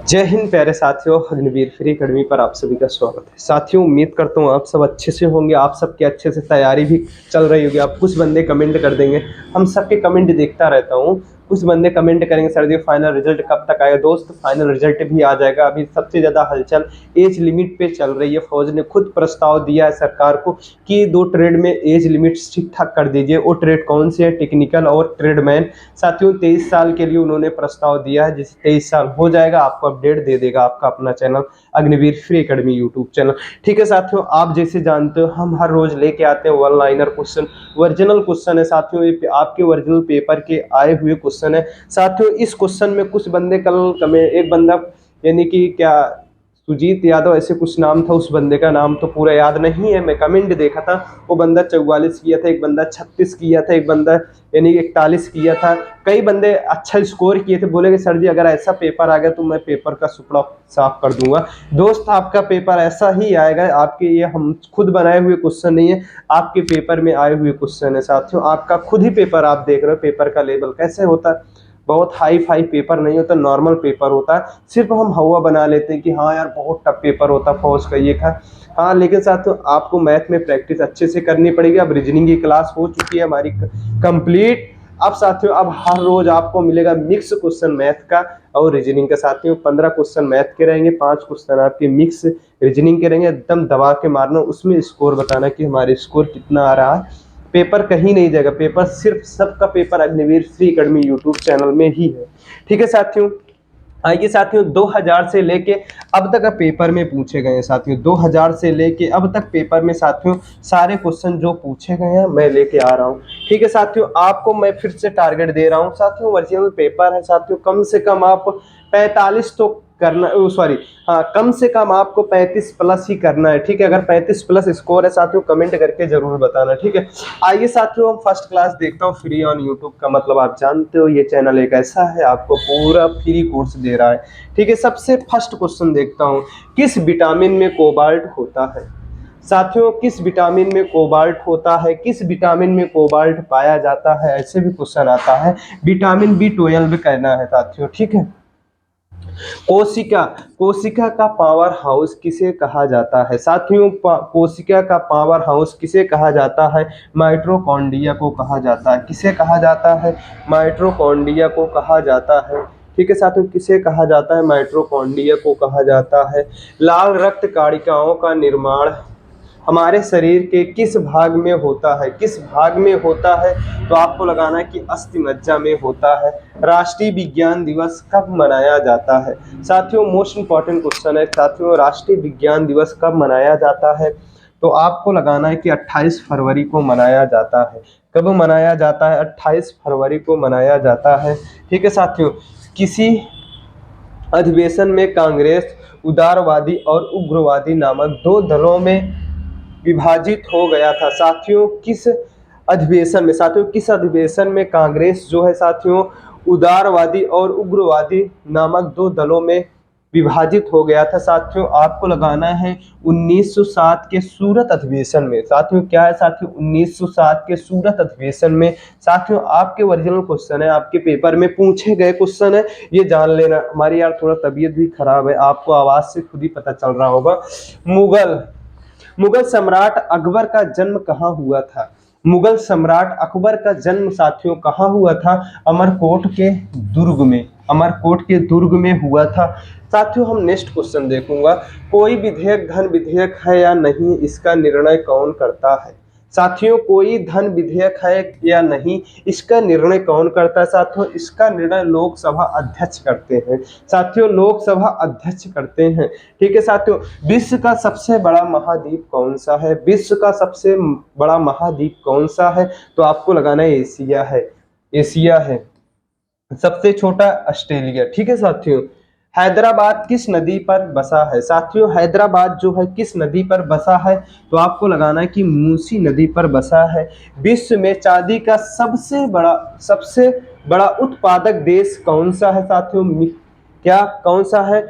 जय हिंद प्यारे साथियों, अग्निवीर फ्री अकेडमी पर आप सभी का स्वागत है। साथियों, उम्मीद करता हूँ आप सब अच्छे से होंगे। आप सबके अच्छे से तैयारी भी चल रही होगी। आप कुछ बंदे कमेंट कर देंगे, हम सबके कमेंट देखता रहता हूँ। कुछ बंदे कमेंट करेंगे सर जी फाइनल रिजल्ट कब तक आएगा। दोस्त, फाइनल रिजल्ट भी आ जाएगा। अभी सबसे ज़्यादा हलचल एज लिमिट पे चल रही है। फौज ने खुद प्रस्ताव दिया है सरकार को कि 2 ट्रेड में एज लिमिट ठीक ठाक कर दीजिए। वो ट्रेड कौन से है? टेक्निकल और ट्रेडमैन। साथियों, 23 साल के लिए उन्होंने प्रस्ताव दिया है। जैसे 23 साल हो जाएगा आपको अपडेट दे देगा आपका अपना channel Agniveer free academy YouTube channel. ठीक है साथियों, आप जैसे जानते हो हम हर रोज लेके आते हैं one liner question, original question है साथियों। ये आपके ओरिजिनल पेपर के आए हुए क्वेश्चन है साथियों। इस क्वेश्चन में कुछ बंदे कल कमेंट, एक बंदा यानी कि क्या सुजीत यादव ऐसे कुछ नाम था, उस बंदे का नाम तो पूरा याद नहीं है। मैं कमेंट देखा था, वो बंदा 44 किया था, एक बंदा 36 किया था, एक बंदा यानी 41 किया था। कई बंदे अच्छा स्कोर किए थे। बोले कि सर जी अगर ऐसा पेपर आ गया तो मैं पेपर का सुपड़ा साफ कर दूंगा। दोस्त, आपका पेपर ऐसा ही आएगा। आपके ये हम खुद बनाए हुए क्वेश्चन नहीं है, आपके पेपर में आए हुए क्वेश्चन है साथियों। आपका खुद ही पेपर आप देख रहे हो, पेपर का लेवल कैसे होता है। बहुत हाई फाई पेपर नहीं होता, नॉर्मल पेपर होता है। सिर्फ हम हवा बना लेते हैं कि हाँ यार बहुत टफ पेपर होता फौज का ये था। हाँ, लेकिन साथियों आपको मैथ में प्रैक्टिस अच्छे से करनी पड़ेगी। अब रीजनिंग की क्लास हो चुकी है हमारी कंप्लीट। अब साथियों अब हर रोज आपको मिलेगा मिक्स क्वेश्चन मैथ का और रीजनिंग का। साथियों 15 क्वेश्चन मैथ के रहेंगे, 5 क्वेश्चन आपके मिक्स रीजनिंग के रहेंगे। एकदम दबा के मारना, उसमें स्कोर बताना कि हमारे स्कोर कितना आ रहा है। पेपर कहीं नहीं जाएगा, पेपर सिर्फ सबका paper Agniveer free academy YouTube channel में ही है। ठीक है साथियों, आइए साथियों 2000 से लेके अब तक पेपर में पूछे गए हैं साथियों। 2000 से लेके अब तक पेपर में साथियों सारे क्वेश्चन जो पूछे गए हैं मैं लेके आ रहा हूँ। ठीक है साथियों, आपको मैं फिर से टारगेट दे रहा हूँ साथियों। ओरिजिनल पेपर है साथियों, कम से कम आप 45 तो करना, सॉरी हाँ, कम से कम आपको 35 प्लस ही करना है। ठीक है, अगर 35 प्लस स्कोर है साथियों कमेंट करके जरूर बताना। ठीक है, आइए साथियों हम फर्स्ट क्लास देखता हूँ फ्री ऑन यूट्यूब का मतलब आप जानते हो ये चैनल एक ऐसा है आपको पूरा फ्री कोर्स दे रहा है। ठीक है, सबसे फर्स्ट क्वेश्चन देखता हूँ, किस विटामिन में कोबाल्ट होता है। साथियों किस विटामिन में कोबाल्ट होता है, किस विटामिन में कोबाल्ट पाया जाता है, ऐसे भी क्वेश्चन आता है। विटामिन B12 कहना है साथियों। ठीक है, कोशिका, कोशिका का पावर हाउस किसे कहा जाता है साथियों। कोशिका का पावर हाउस किसे कहा जाता है? माइटोकॉन्ड्रिया को कहा जाता है। किसे कहा जाता है? माइटोकॉन्ड्रिया को कहा जाता है। ठीक है साथियों, किसे कहा जाता है? माइटोकॉन्ड्रिया को कहा जाता है। लाल रक्त कणिकाओं का निर्माण हमारे शरीर के किस भाग में होता है? किस भाग में होता है? तो आपको लगाना है कि अस्थि मज्जा में होता है। राष्ट्रीय विज्ञान दिवस कब मनाया जाता है? साथियों मोस्ट इंपॉर्टेंट क्वेश्चन है साथियों, राष्ट्रीय विज्ञान दिवस कब मनाया जाता है? तो आपको लगाना है कि 28 फरवरी को मनाया जाता है। कब मनाया जाता है? 28 फरवरी को मनाया जाता है। ठीक है साथियों, किसी अधिवेशन में कांग्रेस उदारवादी और उग्रवादी नामक 2 दलों में विभाजित हो गया था साथियों। किस अधिवेशन में? साथियों किस अधिवेशन में कांग्रेस जो है साथियों उदारवादी और उग्रवादी नामक 2 दलों में विभाजित हो गया था साथियों। आपको लगाना है 1907 के सूरत अधिवेशन में। साथियों क्या है साथियों? 1907 के सूरत अधिवेशन में। साथियों आपके ओरिजिनल क्वेश्चन है, आपके पेपर में पूछे गए क्वेश्चन है, ये जान लेना। हमारी यार थोड़ा तबीयत भी खराब है, आपको आवाज से खुद ही पता चल रहा होगा। मुगल सम्राट अकबर का जन्म कहाँ हुआ था? मुगल सम्राट अकबर का जन्म साथियों कहाँ हुआ था? अमरकोट के दुर्ग में। अमरकोट के दुर्ग में हुआ था साथियों। हम नेक्स्ट क्वेश्चन देखूंगा, कोई विधेयक धन विधेयक है या नहीं, इसका निर्णय कौन करता है? साथियों कोई धन विधेयक है या नहीं, इसका निर्णय कौन करता है? साथियों इसका निर्णय लोकसभा अध्यक्ष करते हैं। साथियों लोकसभा अध्यक्ष करते हैं। ठीक है साथियों, विश्व का सबसे बड़ा महाद्वीप कौन सा है? विश्व का सबसे बड़ा महाद्वीप कौन सा है? तो आपको लगाना है एशिया है। एशिया है। सबसे छोटा ऑस्ट्रेलिया। ठीक है साथियों, हैदराबाद किस नदी पर बसा है? साथियों हैदराबाद जो है किस नदी पर बसा है? तो आपको लगाना है कि मूसी नदी पर बसा है। विश्व में चांदी का सबसे बड़ा उत्पादक देश कौन सा है साथियों? क्या कौन सा है?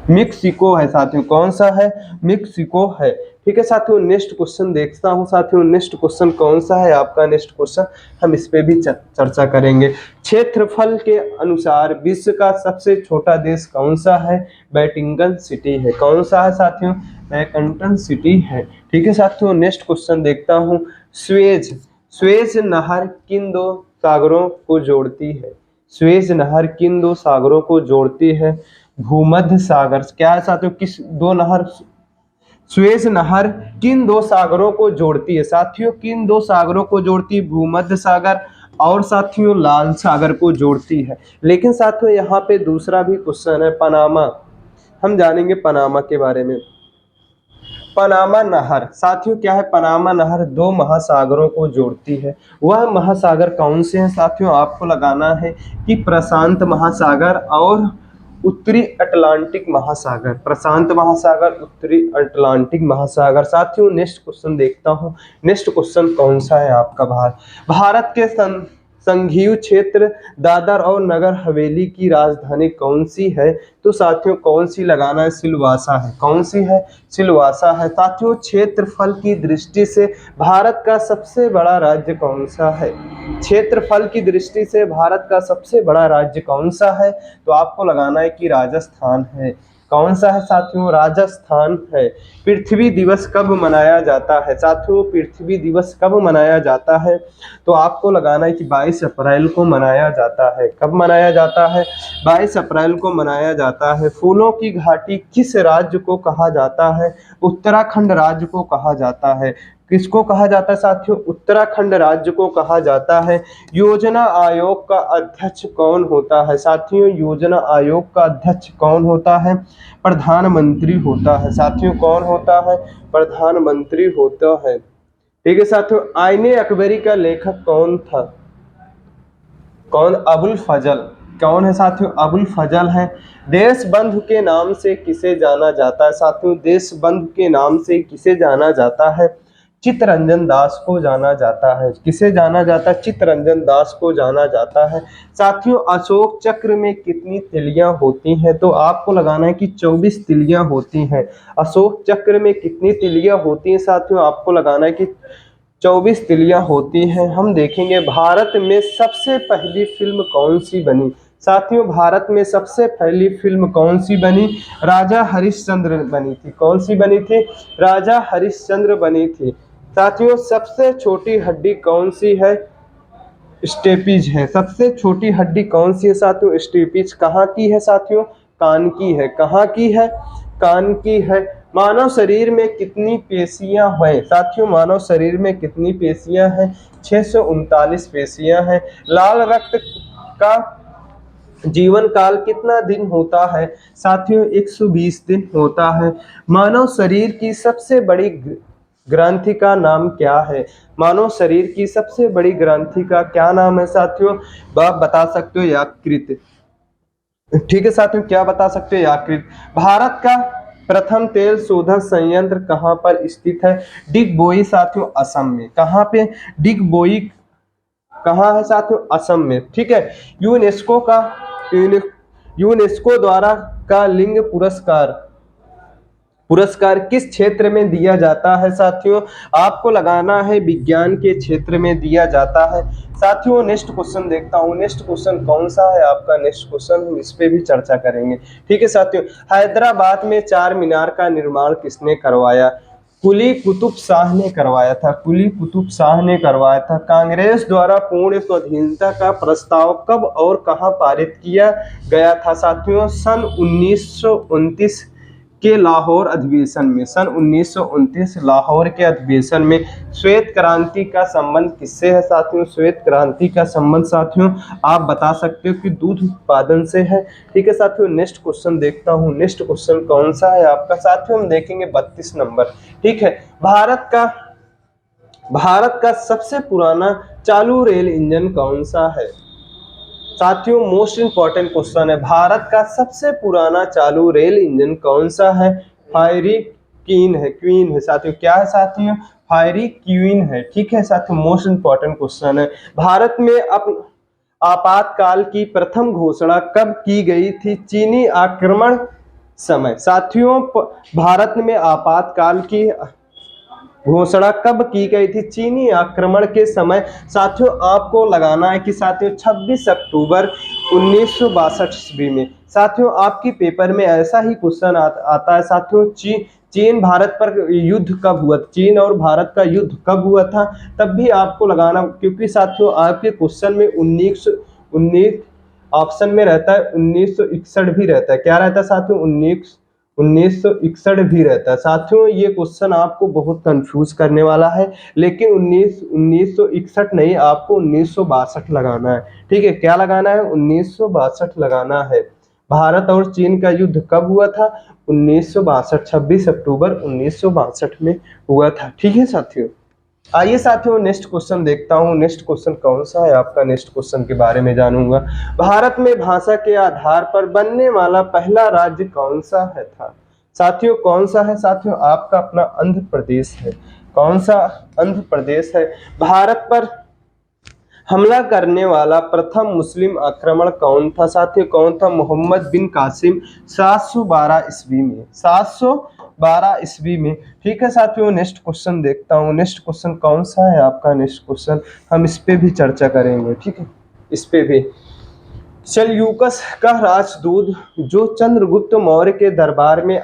मिक्सिको है साथियों। कौन सा है? मिक्सिको है। ठीक है साथियों, नेक्स्ट क्वेश्चन देखता हूं साथियों, नेक्स्ट क्वेश्चन कौन सा है आपका, नेक्स्ट क्वेश्चन हम इस पे भी चर्चा करेंगे। क्षेत्रफल के अनुसार विश्व का सबसे छोटा देश कौन सा है? वेटिकन सिटी है। कौन सा है साथियों? वेटिकन सिटी है। ठीक है साथियों, नेक्स्ट क्वेश्चन देखता हूं। स्वेज स्वेज नहर किन दो सागरों को जोड़ती है? स्वेज नहर किन दो सागरों को जोड़ती है? भूमध्य सागर। क्या है साथियों, किस दो नहर, स्वेज नहर किन दो सागरों को जोड़ती है? साथियों किन दो सागरों को जोड़ती है? भूमध्य सागर और साथियों लाल सागर को जोड़ती है। लेकिन साथियों यहाँ पे दूसरा भी क्वेश्चन है, पनामा, हम जानेंगे पनामा के बारे में। पनामा नहर साथियों क्या है? पनामा नहर दो महासागरों को जोड़ती है। वह महासागर कौन से हैं साथियों? आपको लगाना है कि प्रशांत महासागर और उत्तरी अटलांटिक महासागर। प्रशांत महासागर, उत्तरी अटलांटिक महासागर। साथियों नेक्स्ट क्वेश्चन देखता हूं, नेक्स्ट क्वेश्चन कौन सा है आपका? भारत के संघीय क्षेत्र दादर और नगर हवेली की राजधानी कौन सी है? तो साथियों कौन सी लगाना है? सिलवासा है। कौन सी है? सिलवासा है। साथियों क्षेत्रफल की दृष्टि से भारत का सबसे बड़ा राज्य कौन सा है? क्षेत्रफल की दृष्टि से भारत का सबसे बड़ा राज्य कौन सा है? तो आपको लगाना है कि राजस्थान है। कौन सा है साथियों? राजस्थान है। पृथ्वी दिवस कब मनाया जाता है? साथियों पृथ्वी दिवस कब मनाया जाता है? तो आपको लगाना है कि 22 अप्रैल को मनाया जाता है। कब मनाया जाता है? 22 अप्रैल को मनाया जाता है। फूलों की घाटी किस राज्य को कहा जाता है? उत्तराखंड राज्य को कहा जाता है। किसको कहा जाता है साथियों? उत्तराखंड राज्य को कहा जाता है। योजना आयोग का अध्यक्ष कौन होता है? साथियों योजना आयोग का अध्यक्ष कौन होता है? प्रधानमंत्री होता है। साथियों कौन होता है? प्रधानमंत्री होता है। ठीक है साथियों, आईने अकबरी का लेखक कौन था? कौन? अबुल फजल। कौन है साथियों? अबुल फजल है। देश बंधु के नाम से किसे जाना जाता है? साथियों देश बंधु के नाम से किसे जाना जाता है? चित्तरंजन दास को जाना जाता है। किसे जाना जाता है? चित्तरंजन दास को जाना जाता है। साथियों अशोक चक्र में कितनी तिलियां होती हैं? तो आपको लगाना है कि 24 तिलियां होती हैं। अशोक चक्र में कितनी तिलियां होती हैं साथियों? आपको लगाना है कि 24 तिलियां होती हैं। हम देखेंगे भारत में सबसे पहली फिल्म कौन सी बनी? साथियों भारत में सबसे पहली फिल्म कौन सी बनी? राजा हरिश्चंद्र बनी थी। कौन सी बनी थी? राजा हरिश्चंद्र बनी थी। साथियों सबसे छोटी हड्डी कौन सी है? स्टेपीज है। सबसे छोटी हड्डी कौन सी है साथियों? स्टेपीज। कहाँ की है साथियों? कान की है। कहाँ की है? कान की है। मानव शरीर में कितनी पेशियां हैं? साथियों मानव शरीर में कितनी पेशियां हैं? 639 पेशियां हैं। लाल रक्त का जीवन काल कितना दिन होता है? साथियों 120 दिन होता है। मानव शरीर की सबसे बड़ी ग्रंथि का नाम क्या है? मानव शरीर की सबसे बड़ी ग्रंथि का क्या नाम है साथियों? आप बता सकते हो यकृत। ठीक है साथियों, क्या बता सकते हो? यकृत। भारत का प्रथम तेल शोधक संयंत्र कहाँ पर स्थित है? डिगबोई साथियों असम में। कहाँ पे? डिगबोई कहाँ है साथियों? असम में। ठीक है। यूनेस्को का यूनेस्को द्वारा का लिंग पुरस्कार पुरस्कार किस क्षेत्र में दिया जाता है साथियों? आपको लगाना है विज्ञान के क्षेत्र में दिया जाता है। साथियों नेक्स्ट क्वेश्चन देखता हूं, नेक्स्ट क्वेश्चन कौन सा है आपका? नेक्स्ट क्वेश्चन हम इस पे भी चर्चा करेंगे। ठीक है साथियों, हैदराबाद में चार मीनार का निर्माण किसने करवाया? कुली कुतुब शाह ने करवाया था। कुली कुतुब शाह ने करवाया था। कांग्रेस द्वारा पूर्ण स्वाधीनता का प्रस्ताव कब और कहां पारित किया गया था साथियों? सन 1929 के लाहौर अधिवेशन में। सन 1929 लाहौर के अधिवेशन में। श्वेत क्रांति का संबंध किससे है साथियों? श्वेत क्रांति का संबंध साथियों आप बता सकते हो कि दूध उत्पादन से है। ठीक है साथियों, नेक्स्ट क्वेश्चन देखता हूं, नेक्स्ट क्वेश्चन कौन सा है आपका? साथियों हम देखेंगे 32 नंबर। ठीक है, भारत का सबसे पुराना चालू रेल इंजन कौन सा है? साथियों मोस्ट इंपॉर्टेंट क्वेश्चन है, भारत का सबसे पुराना चालू रेल इंजन कौन सा है? फायरी क्वीन है। क्वीन है साथियों। क्या है साथियों? फायरी क्वीन है। ठीक है साथियों, मोस्ट इंपॉर्टेंट क्वेश्चन है। भारत में आपातकाल की प्रथम घोषणा कब की गई थी? चीनी आक्रमण समय। साथियों भारत में आपातकाल की घोषणा कब की गई थी? चीनी आक्रमण के समय। साथियों आपको लगाना है कि साथियों 26 अक्टूबर 1962 ईस्वी में। साथियों आपकी पेपर में ऐसा ही क्वेश्चन आता है साथियों, चीन भारत पर युद्ध कब हुआ? चीन और भारत का युद्ध कब हुआ था? तब भी आपको लगाना, क्योंकि साथियों आपके क्वेश्चन में 19 ऑप्शन में रहता है, 1961 भी रहता है। क्या रहता है साथियों? 1961 भी रहता है। साथियों ये क्वेश्चन आपको बहुत कंफ्यूज करने वाला है, लेकिन 1961 नहीं, आपको 1962 लगाना है। ठीक है, क्या लगाना है? 1962 लगाना है। भारत और चीन का युद्ध कब हुआ था? 1962, 26 अक्टूबर 1962 में हुआ था। ठीक है साथियों, आइए साथियों नेक्स्ट क्वेश्चन देखता हूँ। नेक्स्ट क्वेश्चन कौन सा है आपका? नेक्स्ट क्वेश्चन के बारे में जानूंगा। भारत में भाषा के आधार पर बनने वाला पहला राज्य कौन सा है था? साथियों कौन सा है? साथियों आपका अपना आंध्र प्रदेश है। कौन सा? आंध्र प्रदेश है। भारत पर हमला करने वाला प्रथम मुस्लिम आक्रमण कौन था? साथियों कौन था? मोहम्मद बिन कासिम, 712 ईस्वी में। 712 ईस्वी में। ठीक है साथियों, नेक्स्ट क्वेश्चन देखता हूँ। नेक्स्ट क्वेश्चन कौन सा है आपका? नेक्स्ट क्वेश्चन हम इस पे भी चर्चा करेंगे। ठीक है, इस पे भी। सेल्यूकस का राजदूत जो चंद्रगुप्त मौर्य के दरबार में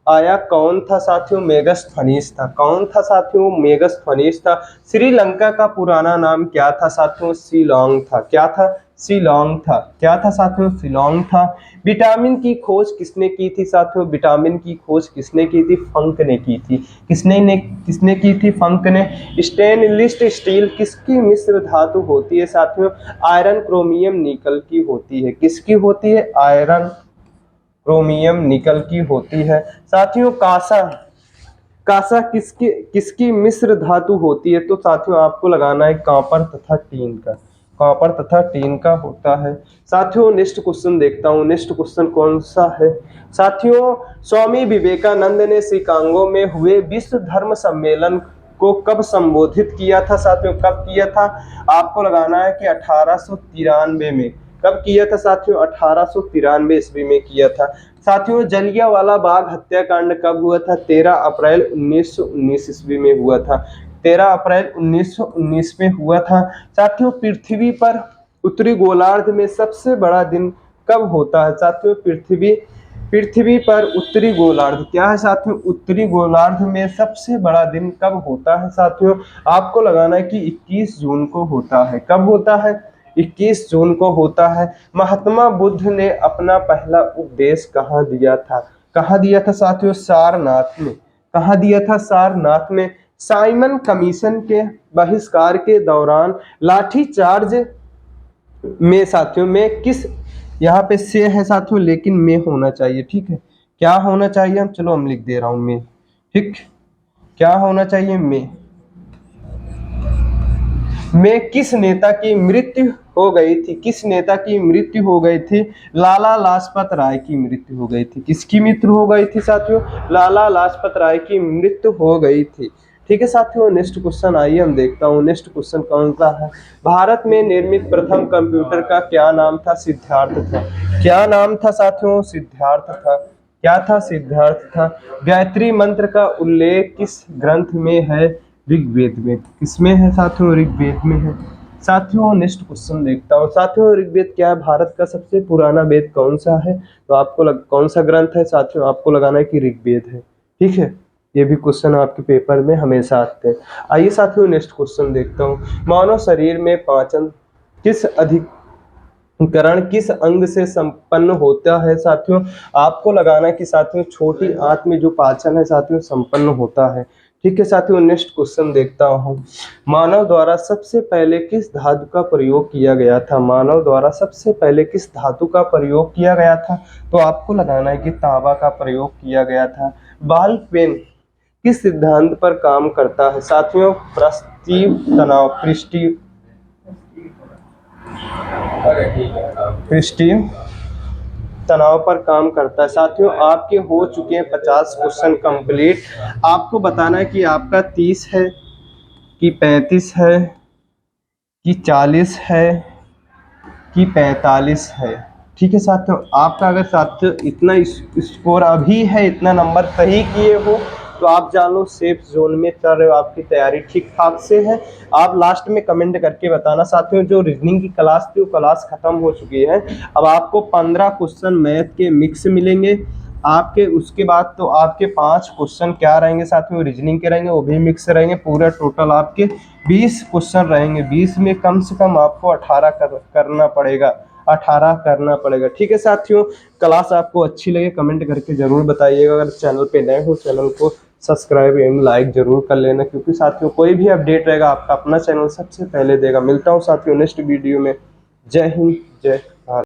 आया कौन था? साथियों मेगस्थनीज था। कौन था साथियों? मेगस्थनीज था। श्रीलंका का पुराना नाम क्या था? साथियों शिलोंग था। क्या था? शिलोंग था। क्या था साथियों? शिलोंग था। विटामिन की खोज किसने की थी? साथियों विटामिन की खोज किसने की थी? फंक ने की थी। किसने की थी? फंक ने। स्टेनलेस स्टील किसकी मिश्र धातु होती है? साथियों आयरन क्रोमियम निकल की होती है। किसकी होती है? आयरन क्रोमियम निकल की होती है। साथियों कांसा कांसा किसकी किसकी मिश्र धातु होती है? तो साथियों आपको लगाना है कॉपर तथा टीन का। कॉपर तथा टीन का होता है। साथियों नेक्स्ट क्वेश्चन देखता हूँ। नेक्स्ट क्वेश्चन कौन सा है? साथियों स्वामी विवेकानंद ने शिकागो में हुए विश्व धर्म सम्मेलन को कब संबोधित किया था? साथियों कब किया था? आपको लगाना है कि 1893 में। कब किया था साथियों? 1893 ईस्वी में किया था। साथियों जलियांवाला बाग हत्याकांड कब हुआ था? 13 अप्रैल 1919 ईस्वी में हुआ था। 13 अप्रैल 1919 में हुआ था। साथियों पृथ्वी पर उत्तरी गोलार्ध में सबसे बड़ा दिन कब होता है? साथियों पृथ्वी पर उत्तरी गोलार्ध, क्या है साथियों? उत्तरी गोलार्ध में सबसे बड़ा दिन कब होता है? साथियों आपको लगाना है कि 21 जून को होता है। कब होता है? 21 जून को होता है। महात्मा बुद्ध ने अपना पहला उपदेश कहाँ दिया था? कहाँ दिया था साथियों? सारनाथ में। कहाँ दिया था? सारनाथ में। साइमन कमीशन के बहिष्कार के दौरान लाठीचार्ज में साथियों में किस, यहाँ पे से है साथियों लेकिन में होना चाहिए। ठीक है, क्या होना चाहिए? हम चलो हम लिख दे रहा हूं में। ठीक, क्या होना चाहिए? में किस नेता की मृत्यु हो गई थी? किस नेता की मृत्यु हो गई थी? लाला लाजपत राय की मृत्यु हो गई थी। किसकी मृत्यु हो गई थी साथियों? लाला लाजपत राय की मृत्यु हो गई थी। ठीक है साथियों, नेक्स्ट क्वेश्चन आइए हम देखता हूँ। नेक्स्ट क्वेश्चन कौन सा है? भारत में निर्मित प्रथम कंप्यूटर का क्या नाम था? सिद्धार्थ था। क्या नाम था साथियों? सिद्धार्थ था। क्या था? सिद्धार्थ था। गायत्री मंत्र का उल्लेख किस ग्रंथ में है? ऋग्वेद में। किसमें है साथियों? ऋग्वेद में है। साथियों नेक्स्ट क्वेश्चन देखता हूँ। साथियों ऋग्वेद क्या है? भारत का सबसे पुराना वेद कौन सा है? तो आपको कौन सा ग्रंथ है? साथियों आपको लगाना है कि ऋग्वेद है। ठीक है, ये भी क्वेश्चन आपके पेपर में हमेशा आते हैं। आइए साथियों नेक्स्ट क्वेश्चन देखता हूँ। मानव शरीर में पाचन किस अधिकरण किस अंग से संपन्न होता है? साथियों आपको लगाना है कि साथियों छोटी आंत में जो पाचन है साथियों संपन्न होता है। ठीक है साथियों, नेक्स्ट क्वेश्चन देखता हूँ। मानव द्वारा सबसे पहले किस धातु का प्रयोग किया गया था? मानव द्वारा सबसे पहले किस धातु का प्रयोग किया गया था? तो आपको लगाना है कि तांबा का प्रयोग किया गया था। बॉल पेन किस सिद्धांत पर काम करता है? साथियों पृष्ठीय तनाव, पृष्ठीय तनाव पर काम करता है। साथियों आपके हो चुके हैं 50 क्वेश्चन कंप्लीट। आपको बताना है कि आपका 30 है कि 35 है कि 40 है कि 45 है। ठीक है साथियों, आपका अगर साथियों इतना स्कोर अभी है, इतना नंबर सही किए हो तो आप जान लो सेफ जोन में चल रहे हो, आपकी तैयारी ठीक ठाक से है। आप लास्ट में कमेंट करके बताना। साथियों जो रीजनिंग की क्लास थी वो क्लास खत्म हो चुकी है। अब आपको 15 क्वेश्चन मैथ के मिक्स मिलेंगे आपके, उसके बाद तो आपके 5 क्वेश्चन क्या रहेंगे साथियों, रीजनिंग के रहेंगे, वो भी मिक्स रहेंगे। पूरा टोटल आपके 20 क्वेश्चन रहेंगे। 20 में कम से कम आपको 18 करना पड़ेगा, 18 करना पड़ेगा। ठीक है साथियों, क्लास आपको अच्छी लगे कमेंट करके जरूर बताइएगा। अगर चैनल पे नए हो चैनल को सब्सक्राइब एवं लाइक जरूर कर लेना, क्योंकि साथियों कोई भी अपडेट रहेगा आपका अपना चैनल सबसे पहले देगा। मिलता हूँ साथियों नेक्स्ट वीडियो में। जय हिंद, जय भारत।